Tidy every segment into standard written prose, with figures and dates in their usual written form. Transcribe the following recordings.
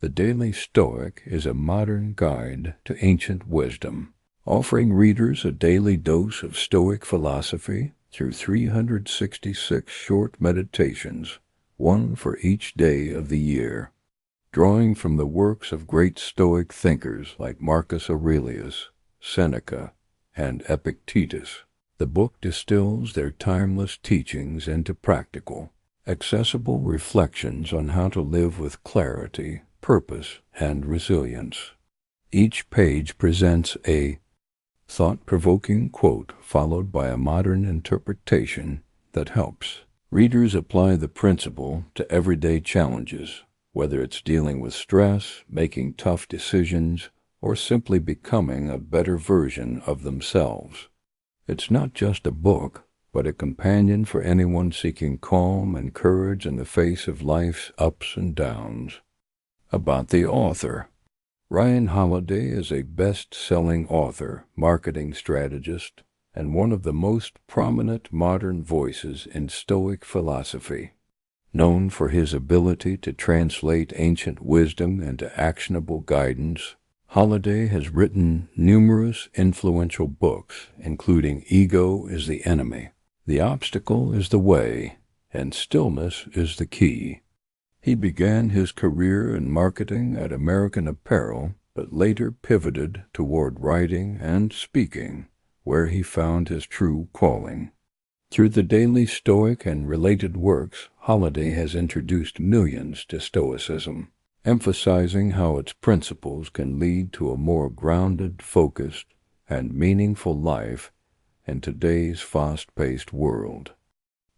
The Daily Stoic is a modern guide to ancient wisdom, offering readers a daily dose of Stoic philosophy through 366 short meditations, one for each day of the year. Drawing from the works of great Stoic thinkers like Marcus Aurelius, Seneca, and Epictetus, the book distills their timeless teachings into practical, accessible reflections on how to live with clarity, purpose, and resilience. Each page presents a thought-provoking quote followed by a modern interpretation that helps readers apply the principle to everyday challenges, whether it's dealing with stress, making tough decisions, or simply becoming a better version of themselves. It's not just a book, but a companion for anyone seeking calm and courage in the face of life's ups and downs. About the author. Ryan Holiday is a best-selling author, marketing strategist, and one of the most prominent modern voices in Stoic philosophy. Known for his ability to translate ancient wisdom into actionable guidance, Holiday has written numerous influential books, including Ego is the Enemy, The Obstacle is the Way, and Stillness is the Key. He began his career in marketing at American Apparel, but later pivoted toward writing and speaking, where he found his true calling. Through the Daily Stoic and related works, Holiday has introduced millions to Stoicism, emphasizing how its principles can lead to a more grounded, focused, and meaningful life in today's fast-paced world.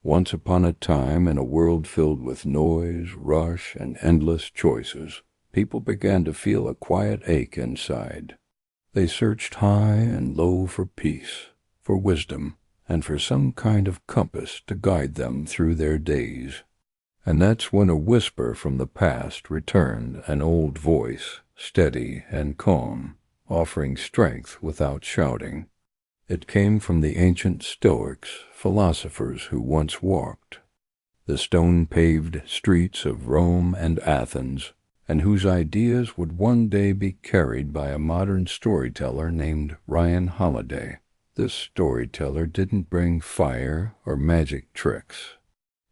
Once upon a time, in a world filled with noise, rush, and endless choices, people began to feel a quiet ache inside. They searched high and low for peace, for wisdom, and for some kind of compass to guide them through their days. And that's when a whisper from the past returned, an old voice, steady and calm, offering strength without shouting. It came from the ancient Stoics, philosophers who once walked the stone-paved streets of Rome and Athens, and whose ideas would one day be carried by a modern storyteller named Ryan Holiday. This storyteller didn't bring fire or magic tricks.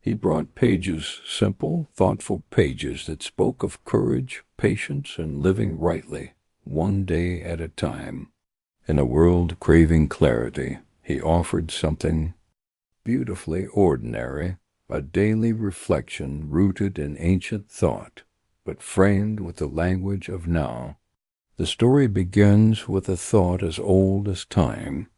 He brought pages, simple, thoughtful pages that spoke of courage, patience, and living rightly, one day at a time. In a world craving clarity, he offered something beautifully ordinary, a daily reflection rooted in ancient thought, but framed with the language of now. The story begins with a thought as old as time,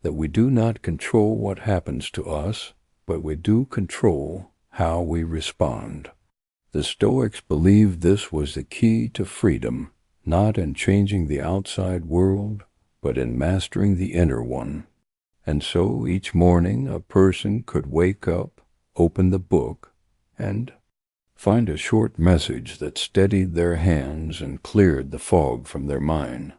that we do not control what happens to us, but we do control how we respond. The Stoics believed this was the key to freedom, not in changing the outside world, but in mastering the inner one. And so each morning a person could wake up, open the book, and find a short message that steadied their hands and cleared the fog from their mind.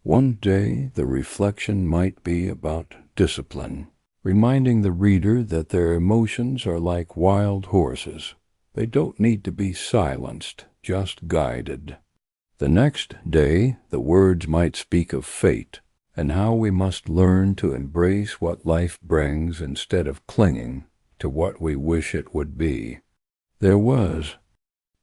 One day the reflection might be about discipline, reminding the reader that their emotions are like wild horses. They don't need to be silenced, just guided. The next day, the words might speak of fate, and how we must learn to embrace what life brings instead of clinging to what we wish it would be. There was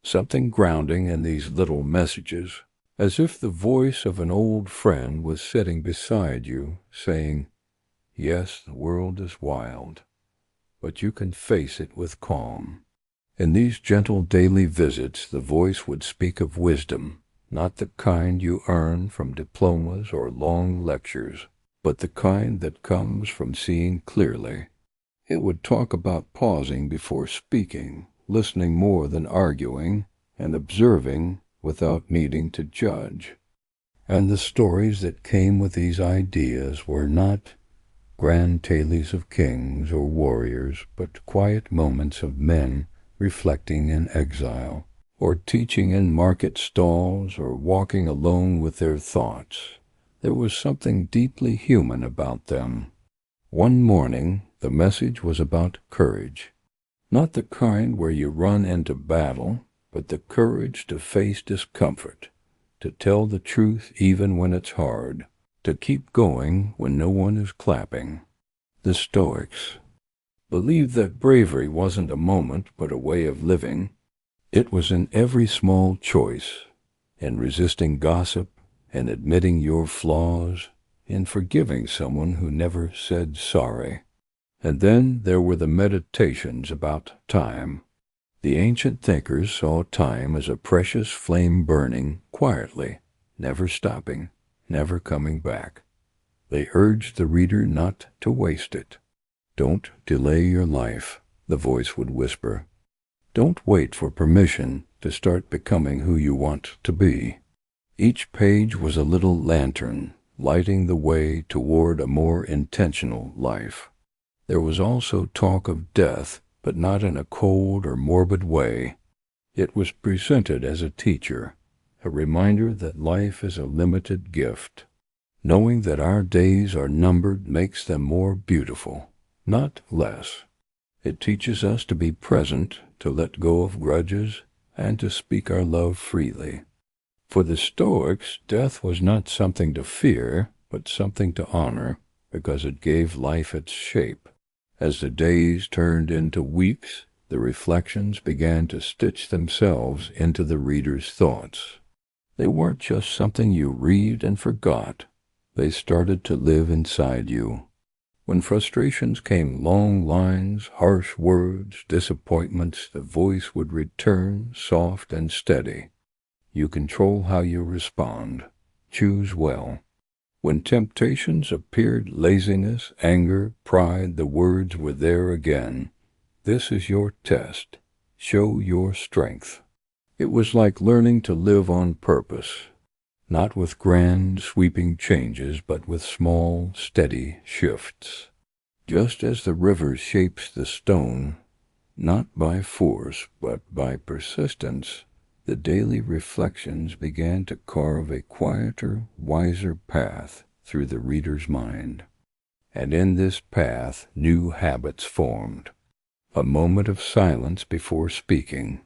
something grounding in these little messages, as if the voice of an old friend was sitting beside you, saying, "Yes, the world is wild, but you can face it with calm." In these gentle daily visits, the voice would speak of wisdom, not the kind you earn from diplomas or long lectures, but the kind that comes from seeing clearly. It would talk about pausing before speaking, listening more than arguing, and observing without needing to judge. And the stories that came with these ideas were not grand tales of kings or warriors, but quiet moments of men reflecting in exile, or teaching in market stalls, or walking alone with their thoughts. There was something deeply human about them. One morning, the message was about courage. Not the kind where you run into battle, but the courage to face discomfort, to tell the truth even when it's hard, to keep going when no one is clapping. The Stoics believed that bravery wasn't a moment but a way of living. It was in every small choice, in resisting gossip, in admitting your flaws, in forgiving someone who never said sorry. And then there were the meditations about time. The ancient thinkers saw time as a precious flame burning quietly, never stopping, never coming back. They urged the reader not to waste it. Don't delay your life, the voice would whisper. Don't wait for permission to start becoming who you want to be. Each page was a little lantern, lighting the way toward a more intentional life. There was also talk of death, but not in a cold or morbid way. It was presented as a teacher, a reminder that life is a limited gift. Knowing that our days are numbered makes them more beautiful, not less. It teaches us to be present, to let go of grudges, and to speak our love freely. For the Stoics, death was not something to fear, but something to honor, because it gave life its shape. As the days turned into weeks, the reflections began to stitch themselves into the reader's thoughts. They weren't just something you read and forgot. They started to live inside you. When frustrations came, long lines, harsh words, disappointments, the voice would return, soft and steady. You control how you respond. Choose well. When temptations appeared, laziness, anger, pride, the words were there again. This is your test. Show your strength. It was like learning to live on purpose, not with grand, sweeping changes, but with small, steady shifts. Just as the river shapes the stone, not by force, but by persistence, the daily reflections began to carve a quieter, wiser path through the reader's mind. And in this path, new habits formed. A moment of silence before speaking,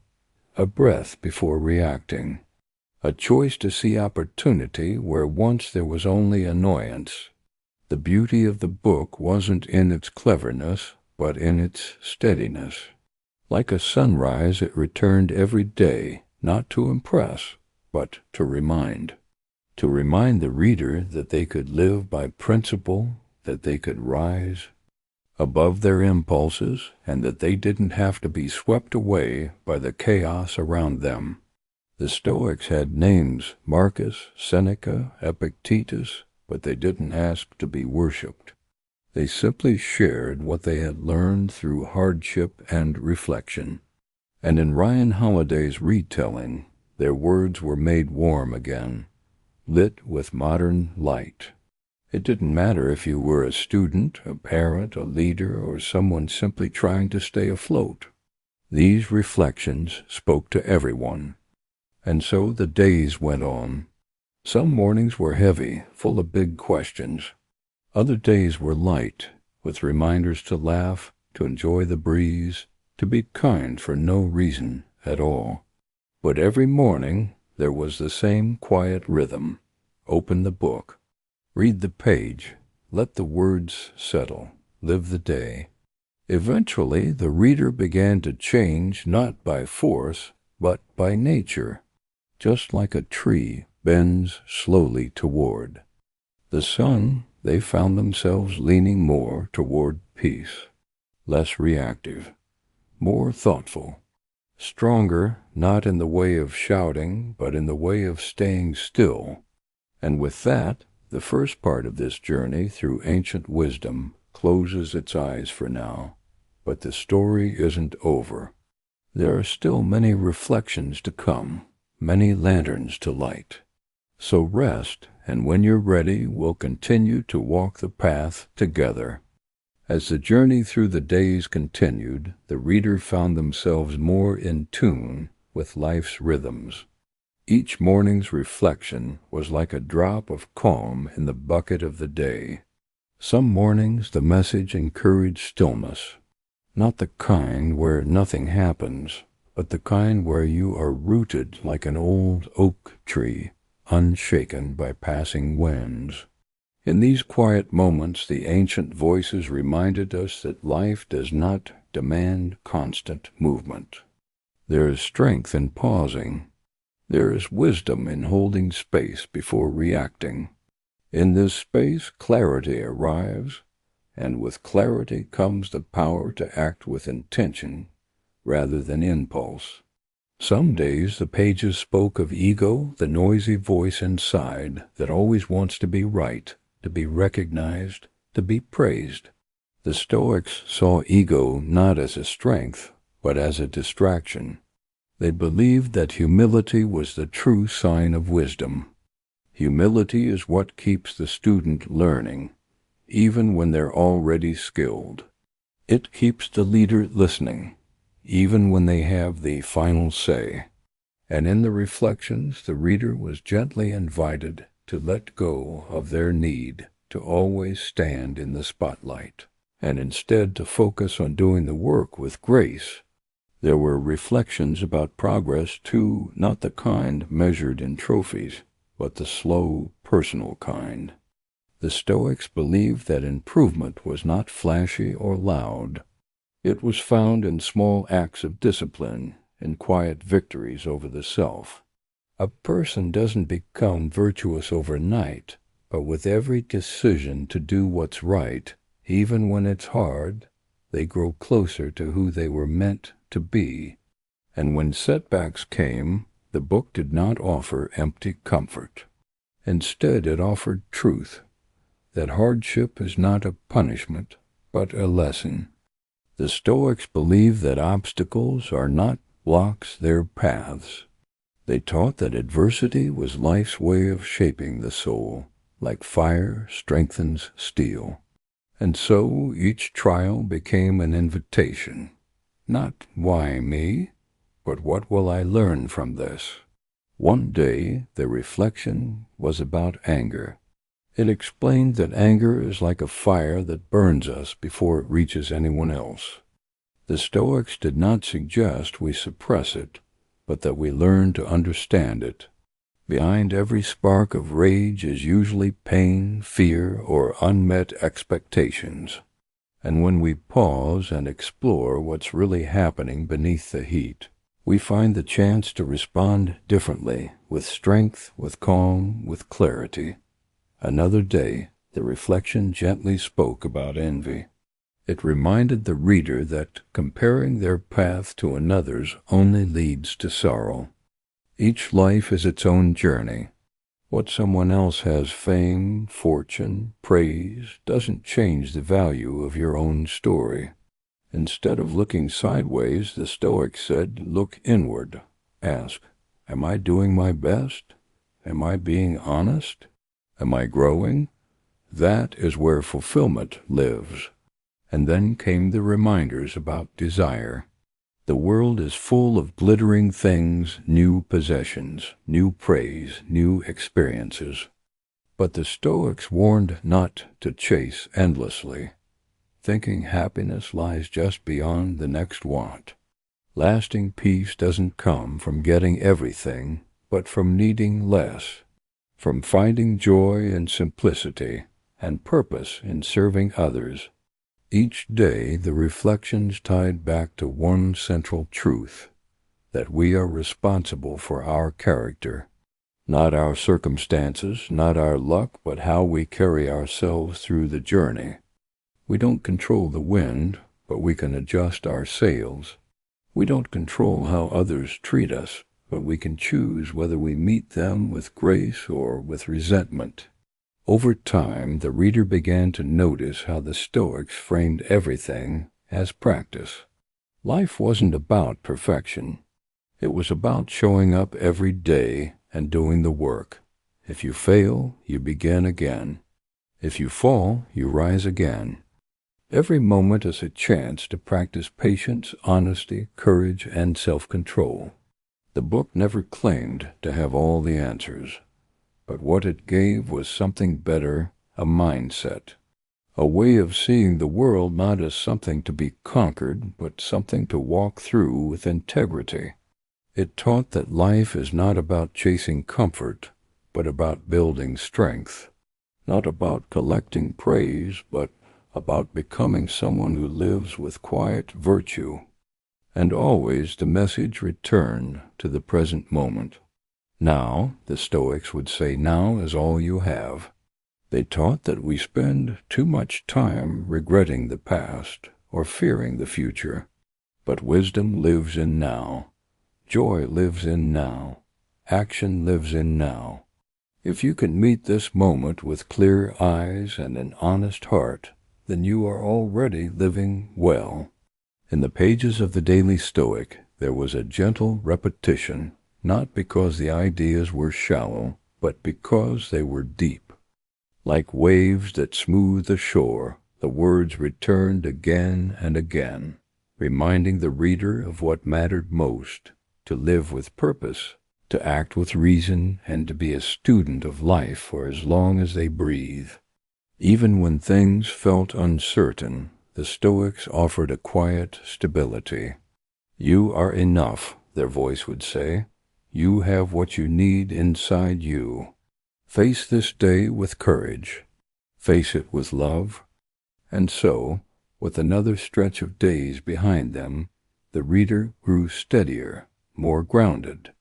a breath before reacting, a choice to see opportunity where once there was only annoyance. The beauty of the book wasn't in its cleverness, but in its steadiness. Like a sunrise, it returned every day, not to impress, but to remind. To remind the reader that they could live by principle, that they could rise above their impulses, and that they didn't have to be swept away by the chaos around them. The Stoics had names: Marcus, Seneca, Epictetus, but they didn't ask to be worshipped. They simply shared what they had learned through hardship and reflection. And in Ryan Holiday's retelling, their words were made warm again, lit with modern light. It didn't matter if you were a student, a parent, a leader, or someone simply trying to stay afloat. These reflections spoke to everyone. And so the days went on. Some mornings were heavy, full of big questions. Other days were light, with reminders to laugh, to enjoy the breeze, to be kind for no reason at all. But every morning there was the same quiet rhythm. Open the book. Read the page. Let the words settle. Live the day. Eventually the reader began to change, not by force, but by nature, just like a tree bends slowly toward the sun. They found themselves leaning more toward peace, less reactive, more thoughtful, stronger, not in the way of shouting, but in the way of staying still. And with that, the first part of this journey through ancient wisdom closes its eyes for now. But the story isn't over. There are still many reflections to come, many lanterns to light. So rest, and when you're ready, we'll continue to walk the path together. As the journey through the days continued, the reader found themselves more in tune with life's rhythms. Each morning's reflection was like a drop of calm in the bucket of the day. Some mornings the message encouraged stillness, not the kind where nothing happens, but the kind where you are rooted like an old oak tree, unshaken by passing winds. In these quiet moments, the ancient voices reminded us that life does not demand constant movement. There is strength in pausing. There is wisdom in holding space before reacting. In this space, clarity arrives, and with clarity comes the power to act with intention rather than impulse. Some days the pages spoke of ego, the noisy voice inside that always wants to be right, to be recognized, to be praised. The Stoics saw ego not as a strength, but as a distraction. They believed that humility was the true sign of wisdom. Humility is what keeps the student learning, even when they're already skilled. It keeps the leader listening, even when they have the final say. And in the reflections, the reader was gently invited to let go of their need to always stand in the spotlight, and instead to focus on doing the work with grace. There were reflections about progress, too, not the kind measured in trophies, but the slow, personal kind. The Stoics believed that improvement was not flashy or loud. It was found in small acts of discipline, in quiet victories over the self. A person doesn't become virtuous overnight, but with every decision to do what's right, even when it's hard, they grow closer to who they were meant to be. And when setbacks came, the book did not offer empty comfort. Instead, it offered truth, that hardship is not a punishment, but a lesson. The Stoics believed that obstacles are not blocks, they're paths. They taught that adversity was life's way of shaping the soul, like fire strengthens steel. And so each trial became an invitation. Not why me, but what will I learn from this? One day the reflection was about anger. It explained that anger is like a fire that burns us before it reaches anyone else. The Stoics did not suggest we suppress it, but that we learn to understand it. Behind every spark of rage is usually pain, fear, or unmet expectations. And when we pause and explore what's really happening beneath the heat, we find the chance to respond differently, with strength, with calm, with clarity. Another day, the reflection gently spoke about envy. It reminded the reader that comparing their path to another's only leads to sorrow. Each life is its own journey. What someone else has, fame, fortune, praise, doesn't change the value of your own story. Instead of looking sideways, the Stoics said, look inward. Ask, am I doing my best? Am I being honest? Am I growing? That is where fulfillment lives. And then came the reminders about desire. The world is full of glittering things, new possessions, new praise, new experiences. But the Stoics warned not to chase endlessly, thinking happiness lies just beyond the next want. Lasting peace doesn't come from getting everything, but from needing less, from finding joy in simplicity and purpose in serving others. Each day the reflections tied back to one central truth, that we are responsible for our character, not our circumstances, not our luck, but how we carry ourselves through the journey. We don't control the wind, but we can adjust our sails. We don't control how others treat us, but we can choose whether we meet them with grace or with resentment. Over time, the reader began to notice how the Stoics framed everything as practice. Life wasn't about perfection. It was about showing up every day and doing the work. If you fail, you begin again. If you fall, you rise again. Every moment is a chance to practice patience, honesty, courage, and self-control. The book never claimed to have all the answers, but what it gave was something better, a mindset. a way of seeing the world not as something to be conquered, but something to walk through with integrity. It taught that life is not about chasing comfort, but about building strength, not about collecting praise, but about becoming someone who lives with quiet virtue. And always the message returned to the present moment. Now, the Stoics would say, now is all you have. They taught that we spend too much time regretting the past or fearing the future, but wisdom lives in now. Joy lives in now. Action lives in now. If you can meet this moment with clear eyes and an honest heart, then you are already living well. In the pages of the Daily Stoic, there was a gentle repetition, not because the ideas were shallow, but because they were deep. Like waves that smooth the shore, the words returned again and again, reminding the reader of what mattered most: to live with purpose, to act with reason, and to be a student of life for as long as they breathe. Even when things felt uncertain, the Stoics offered a quiet stability. You are enough, their voice would say. You have what you need inside you. Face this day with courage. Face it with love. And so, with another stretch of days behind them, the reader grew steadier, more grounded,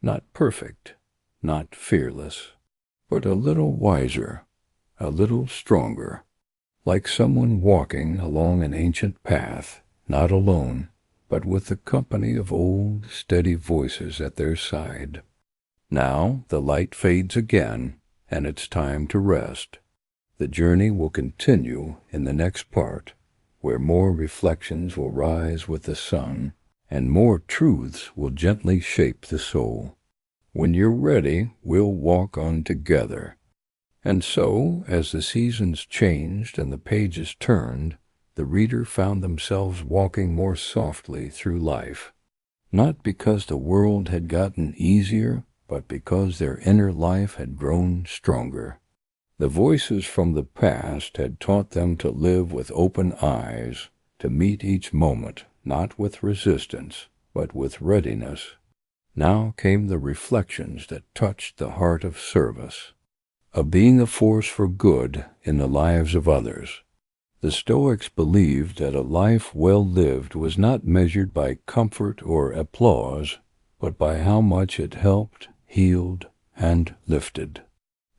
not perfect, not fearless, but a little wiser, a little stronger, like someone walking along an ancient path, not alone, but with the company of old, steady voices at their side. Now the light fades again, and it's time to rest. The journey will continue in the next part, where more reflections will rise with the sun, and more truths will gently shape the soul. When you're ready, we'll walk on together. And so, as the seasons changed and the pages turned, the reader found themselves walking more softly through life, not because the world had gotten easier, but because their inner life had grown stronger. The voices from the past had taught them to live with open eyes, to meet each moment, not with resistance, but with readiness. Now came the reflections that touched the heart of service, of being a force for good in the lives of others. The Stoics believed that a life well lived was not measured by comfort or applause, but by how much it helped, healed, and lifted.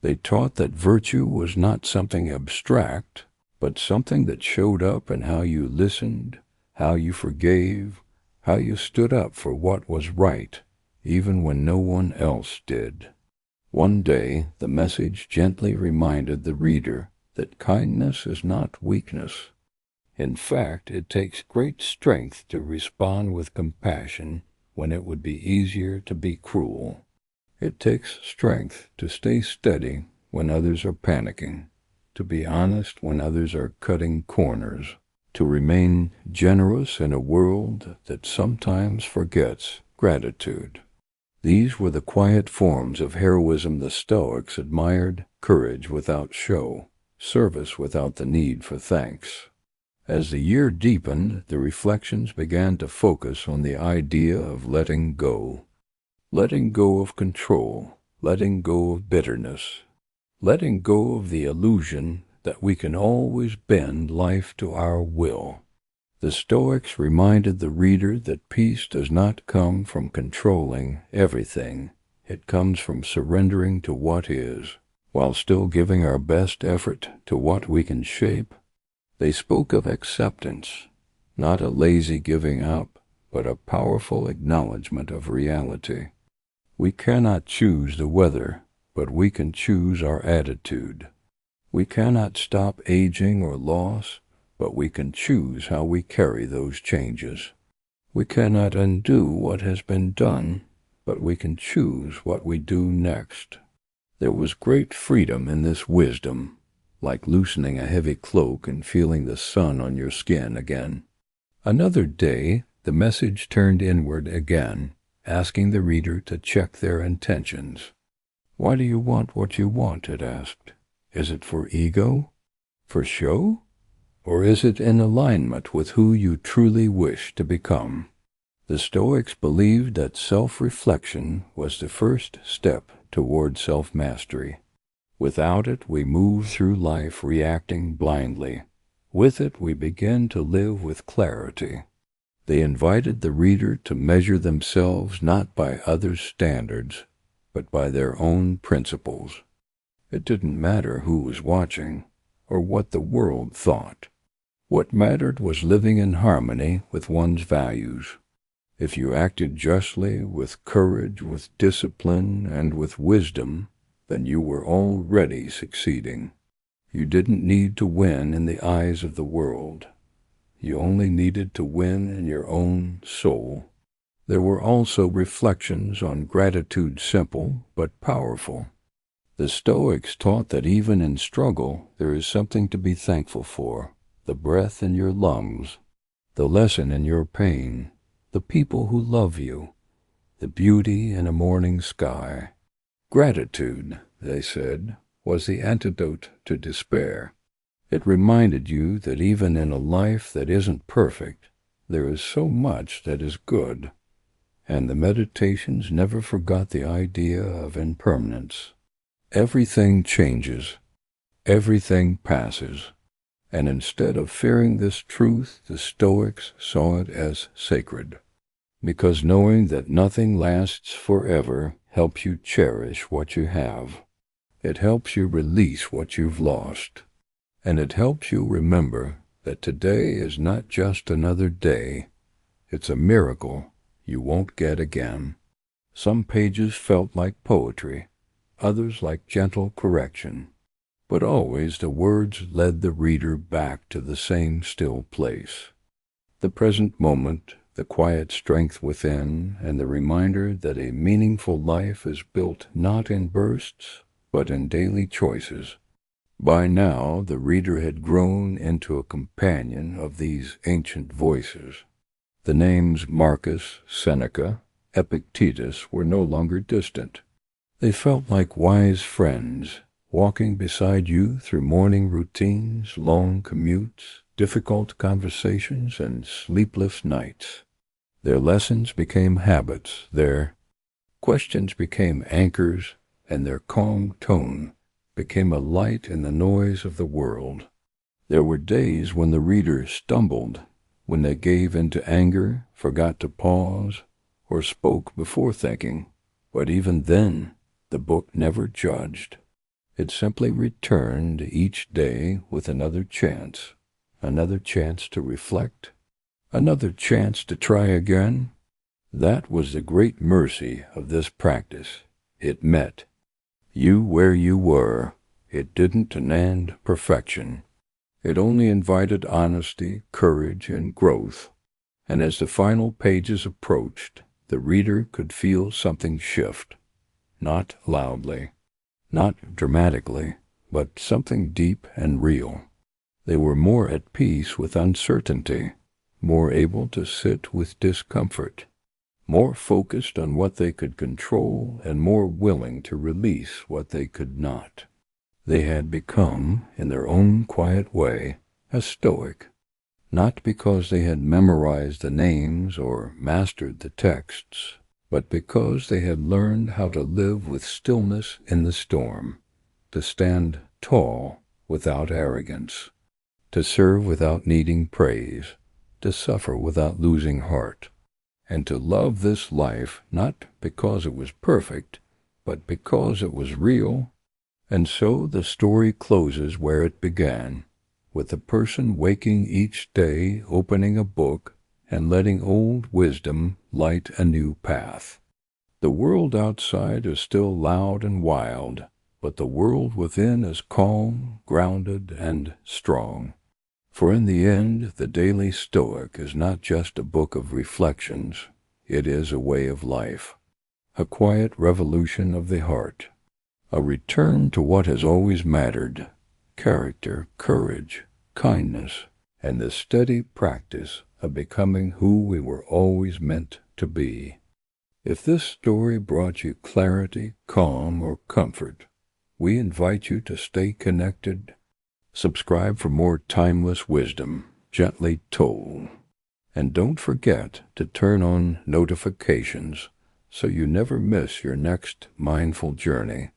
They taught that virtue was not something abstract, but something that showed up in how you listened, how you forgave, how you stood up for what was right, even when no one else did. One day, the message gently reminded the reader that kindness is not weakness. In fact, it takes great strength to respond with compassion when it would be easier to be cruel. It takes strength to stay steady when others are panicking, to be honest when others are cutting corners, to remain generous in a world that sometimes forgets gratitude. These were the quiet forms of heroism the Stoics admired: courage without show, service without the need for thanks. As the year deepened, the reflections began to focus on the idea of letting go. Letting go of control, letting go of bitterness, letting go of the illusion that we can always bend life to our will. The Stoics reminded the reader that peace does not come from controlling everything. It comes from surrendering to what is, while still giving our best effort to what we can shape. They spoke of acceptance, not a lazy giving up, but a powerful acknowledgement of reality. We cannot choose the weather, but we can choose our attitude. We cannot stop aging or loss, but we can choose how we carry those changes. We cannot undo what has been done, but we can choose what we do next. There was great freedom in this wisdom, like loosening a heavy cloak and feeling the sun on your skin again. Another day, the message turned inward again, asking the reader to check their intentions. Why do you want what you want? It asked. Is it for ego? For show? Or is it in alignment with who you truly wish to become? The Stoics believed that self-reflection was the first step toward self-mastery. Without it, we move through life reacting blindly. With it, we begin to live with clarity. They invited the reader to measure themselves not by others' standards, but by their own principles. It didn't matter who was watching, or what the world thought. What mattered was living in harmony with one's values. If you acted justly, with courage, with discipline, and with wisdom, then you were already succeeding. You didn't need to win in the eyes of the world. You only needed to win in your own soul. There were also reflections on gratitude, simple but powerful. The Stoics taught that even in struggle there is something to be thankful for: the breath in your lungs, the lesson in your pain, the people who love you, the beauty in a morning sky. Gratitude, they said, was the antidote to despair. It reminded you that even in a life that isn't perfect, there is so much that is good. And the meditations never forgot the idea of impermanence. Everything changes, everything passes, and instead of fearing this truth, the Stoics saw it as sacred, because knowing that nothing lasts forever helps you cherish what you have. It helps you release what you've lost, and it helps you remember that today is not just another day. It's a miracle you won't get again. Some pages felt like poetry, others like gentle correction, but always the words led the reader back to the same still place. The present moment, the quiet strength within, and the reminder that a meaningful life is built not in bursts, but in daily choices. By now, the reader had grown into a companion of these ancient voices. The names Marcus, Seneca, Epictetus were no longer distant. They felt like wise friends, walking beside you through morning routines, long commutes, difficult conversations, and sleepless nights. Their lessons became habits, their questions became anchors, and their calm tone became a light in the noise of the world. There were days when the reader stumbled, when they gave in to anger, forgot to pause, or spoke before thinking. But even then, the book never judged. It simply returned each day with another chance to reflect, another chance to try again. That was the great mercy of this practice. It met you where you were. It didn't demand perfection. It only invited honesty, courage, and growth. And as the final pages approached, the reader could feel something shift. Not loudly, not dramatically, but something deep and real. They were more at peace with uncertainty, more able to sit with discomfort, more focused on what they could control, and more willing to release what they could not. They had become, in their own quiet way, a Stoic, not because they had memorized the names or mastered the texts, but because they had learned how to live with stillness in the storm, to stand tall without arrogance, to serve without needing praise, to suffer without losing heart, and to love this life not because it was perfect, but because it was real. And so the story closes where it began, with the person waking each day, opening a book, and letting old wisdom light a new path. The world outside is still loud and wild, but the world within is calm, grounded, and strong. For in the end, the Daily Stoic is not just a book of reflections. It is a way of life, a quiet revolution of the heart, a return to what has always mattered: character, courage, kindness, and the steady practice of becoming who we were always meant to be. If this story brought you clarity, calm, or comfort, we invite you to stay connected, Subscribe for more timeless wisdom, gently told. And don't forget to turn on notifications so you never miss your next mindful journey.